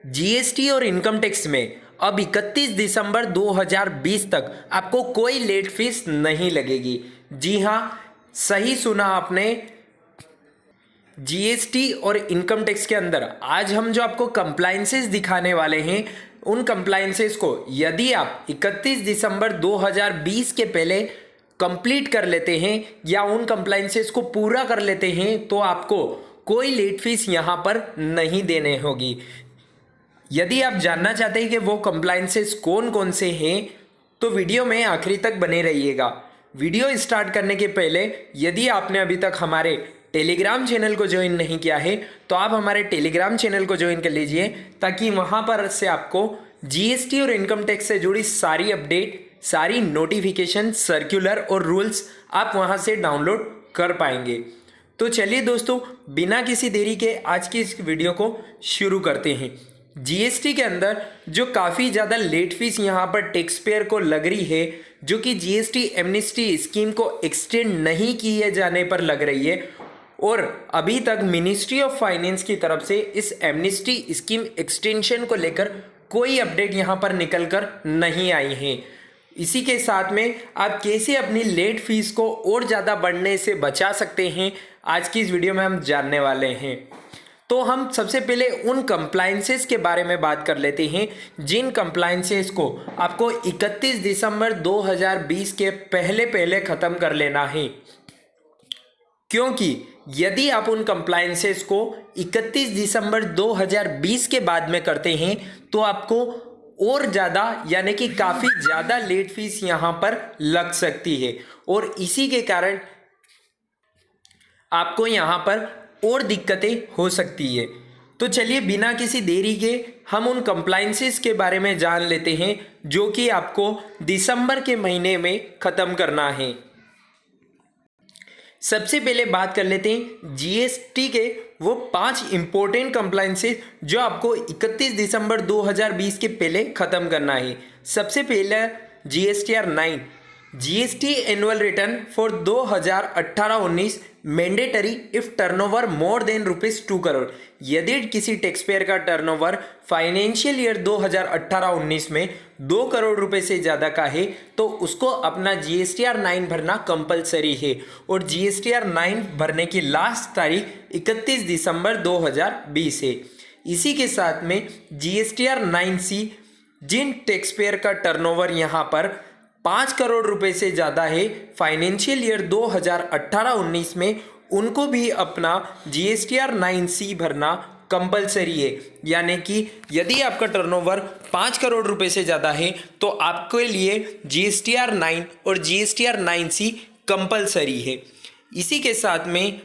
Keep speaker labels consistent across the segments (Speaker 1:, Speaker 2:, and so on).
Speaker 1: GST और income tax में अब 31 दिसंबर 2020 तक आपको कोई लेट फीस नहीं लगेगी। जी हाँ, सही सुना आपने। जीएसटी और इनकम टैक्स के अंदर आज हम जो आपको कंप्लायंसेस दिखाने वाले हैं, उन कंप्लायंसेस को यदि आप 31 दिसंबर 2020 के पहले कंप्लीट कर लेते हैं या उन कंप्लायंसेस को पूरा कर लेते हैं तो आपको कोई लेट फीस यहाँ पर नहीं देने होगी। यदि आप जानना चाहते हैं कि वो कंप्लायंसेस कौन कौन से हैं तो वीडियो में आखिरी तक बने रहिएगा। वीडियो स्टार्ट करने के पहले यदि आपने अभी तक हमारे टेलीग्राम चैनल को ज्वाइन नहीं किया है तो आप हमारे टेलीग्राम चैनल को ज्वाइन कर लीजिए, ताकि वहाँ पर से आपको जीएसटी और इनकम टैक्स से जुड़ी सारी अपडेट, सारी नोटिफिकेशन, सर्कुलर और रूल्स आप वहाँ से डाउनलोड कर पाएंगे। तो चलिए दोस्तों, बिना किसी देरी के आज की इस वीडियो को शुरू करते हैं। जीएसटी के अंदर जो काफ़ी ज़्यादा लेट फीस यहाँ पर टैक्स पेयर को लग रही है, जो कि जीएसटी एमनेस्टी स्कीम को एक्सटेंड नहीं किए जाने पर लग रही है, और अभी तक मिनिस्ट्री ऑफ फाइनेंस की तरफ से इस एमनेस्टी स्कीम एक्सटेंशन को लेकर कोई अपडेट यहाँ पर निकल कर नहीं आई है। इसी के साथ में आप कैसे अपनी लेट फीस को और ज़्यादा बढ़ने से बचा सकते हैं, आज की इस वीडियो में हम जानने वाले हैं। तो हम सबसे पहले उन कंप्लायंसेस के बारे में बात कर लेते हैं जिन कंप्लायंसेस को आपको 31 दिसंबर 2020 के पहले ख़त्म कर लेना है, क्योंकि यदि आप उन कंप्लायंसेस को 31 दिसंबर 2020 के बाद में करते हैं तो आपको और ज़्यादा यानी कि काफ़ी ज़्यादा लेट फीस यहाँ पर लग सकती है, और इसी के कारण आपको यहाँ पर और दिक्कतें हो सकती है। तो चलिए बिना किसी देरी के हम उन कंप्लायंसेस के बारे में जान लेते हैं जो कि आपको दिसंबर के महीने में ख़त्म करना है। सबसे पहले बात कर लेते हैं जीएसटी के वो 5 इंपॉर्टेंट कंप्लायंसेस जो आपको 31 दिसंबर 2020 के पहले ख़त्म करना है। सबसे पहला GSTR 9, GST annual return for 2018-19 mandatory if turnover more than ₹2 crore. यदि किसी टैक्स पेयर का टर्नओवर फाइनेंशियल ईयर 2018-19 में 2 करोड़ रुपए से ज़्यादा का है तो उसको अपना जीएसटीआर 9 भरना कंपलसरी है, और जीएसटीआर 9 भरने की लास्ट तारीख 31 दिसंबर 2020 है। इसी के साथ में जीएसटीआर 9C, जिन टैक्स पेयर का टर्नओवर यहाँ पर 5 करोड़ रुपए से ज़्यादा है फाइनेंशियल ईयर 2018-19 में, उनको भी अपना जीएसटीआर 9C भरना कंपलसरी है। यानी कि यदि आपका टर्नओवर 5 करोड़ रुपए से ज़्यादा है तो आपके लिए जीएसटीआर 9 और जीएसटीआर 9C कंपलसरी है। इसी के साथ में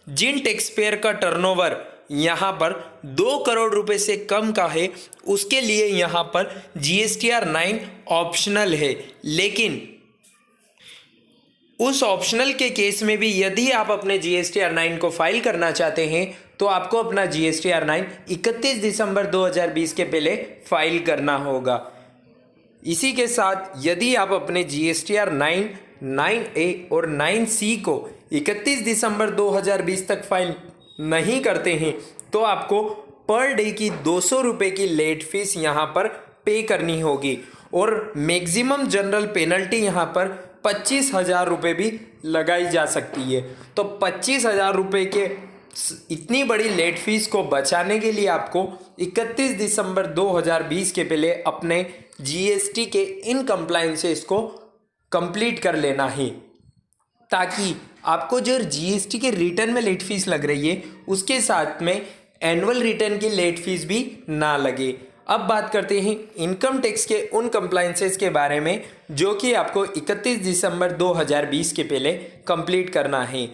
Speaker 1: जिन टैक्स पेयर का टर्नओवर यहाँ पर 2 करोड़ रुपए से कम का है उसके लिए यहाँ पर जीएसटीआर 9 ऑप्शनल है, लेकिन उस ऑप्शनल के केस में भी यदि आप अपने जीएसटीआर 9 को फाइल करना चाहते हैं तो आपको अपना जीएसटीआर 9 31 दिसंबर 2020 के पहले फाइल करना होगा। इसी के साथ यदि आप अपने जीएसटीआर 9, 9A और 9C को 31 दिसंबर 2020 तक फाइल नहीं करते हैं तो आपको पर डे की 200 रुपये की लेट फीस यहाँ पर पे करनी होगी, और मैक्सिमम जनरल पेनल्टी यहाँ पर 25,000 रुपये भी लगाई जा सकती है। तो 25,000 रुपये के इतनी बड़ी लेट फीस को बचाने के लिए आपको 31 दिसंबर 2020 के पहले अपने जीएसटी के इन कंप्लायंसेस को कंप्लीट कर लेना है, ताकि आपको जो जीएसटी के रिटर्न में लेट फीस लग रही है उसके साथ में एनुअल रिटर्न की लेट फीस भी ना लगे। अब बात करते हैं इनकम टैक्स के उन कंप्लायंसेस के बारे में जो कि आपको 31 दिसंबर 2020 के पहले कंप्लीट करना है।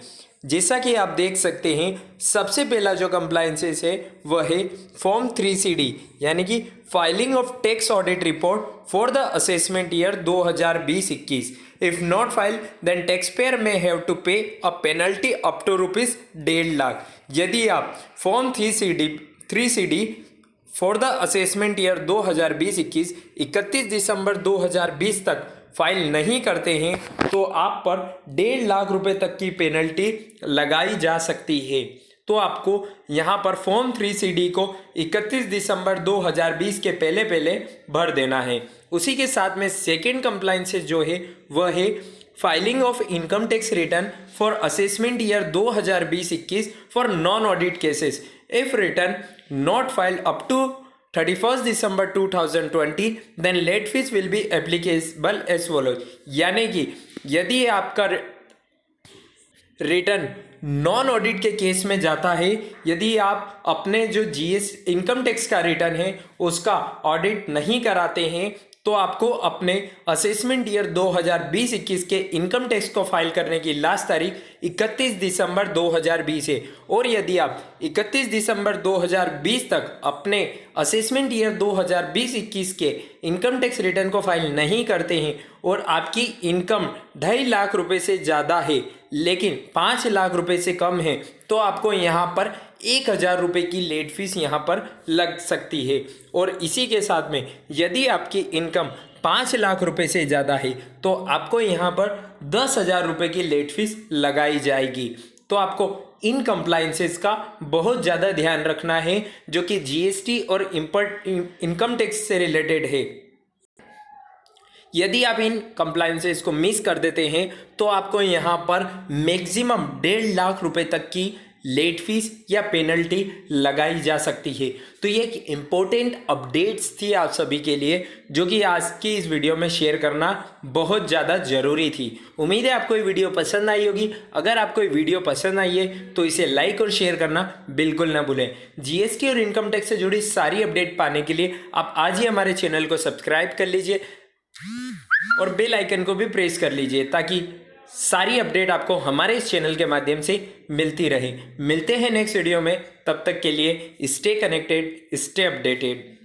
Speaker 1: जैसा कि आप देख सकते हैं, सबसे पहला जो कंप्लायंसेस है वह है फॉर्म 3CD, यानी कि filing of tax audit report for the assessment year 2020-21। If not file then tax payer may have to pay a penalty up to ₹1.5 lakh. यदि आप form 3CD for the assessment year 2020-21 31 दिसंबर 2020 तक file नहीं करते हैं तो आप पर 1.5 लाख रुपए तक की पेनल्टी लगाई जा सकती है। तो आपको यहाँ पर फॉर्म 3CD को 31 दिसंबर 2020 के पहले पहले भर देना है। उसी के साथ में सेकेंड कंप्लाइंसेस जो है वह है filing of income tax return for assessment year 2020-21 for non audit cases if return not filed up to 31 December 2020 then late fees will be applicable as follows. यानी कि यदि आपका रिटर्न नॉन ऑडिट के case में जाता है, यदि आप अपने जो इनकम टैक्स का रिटर्न है उसका ऑडिट नहीं कराते हैं, तो आपको अपने असेसमेंट ईयर 2020-21 के इनकम टैक्स को फाइल करने की लास्ट तारीख 31 दिसंबर 2020 है। और यदि आप 31 दिसंबर 2020 तक अपने असेसमेंट ईयर 2020-21 के इनकम टैक्स रिटर्न को फाइल नहीं करते हैं और आपकी इनकम 2.5 लाख रुपए से ज़्यादा है लेकिन 5 लाख रुपए से कम है, तो आपको यहाँ पर 1,000 रुपये की लेट फीस यहाँ पर लग सकती है। और इसी के साथ में यदि आपकी इनकम 5 लाख रुपए से ज़्यादा है तो आपको यहाँ पर 10,000 रुपये की लेट फीस लगाई जाएगी। तो आपको इन कंप्लाइंसेस का बहुत ज़्यादा ध्यान रखना है जो कि GST और इनकम टैक्स से रिलेटेड है। यदि आप इन कंप्लाइंसेस को मिस कर देते हैं तो आपको यहाँ पर मैक्सिमम 1.5 लाख रुपए तक की लेट फीस या पेनल्टी लगाई जा सकती है। तो ये एक इम्पोर्टेंट अपडेट्स थी आप सभी के लिए जो कि आज की इस वीडियो में शेयर करना बहुत ज़्यादा ज़रूरी थी। उम्मीद है आपको ये वीडियो पसंद आई होगी। अगर आपको ये वीडियो पसंद आई है तो इसे लाइक और शेयर करना बिल्कुल ना भूलें। GST और इनकम टैक्स से जुड़ी सारी अपडेट पाने के लिए आप आज ही हमारे चैनल को सब्सक्राइब कर लीजिए और बेल आइकन को भी प्रेस कर लीजिए ताकि सारी अपडेट आपको हमारे इस चैनल के माध्यम से मिलती रहे। मिलते हैं नेक्स्ट वीडियो में, तब तक के लिए स्टे कनेक्टेड, स्टे अपडेटेड।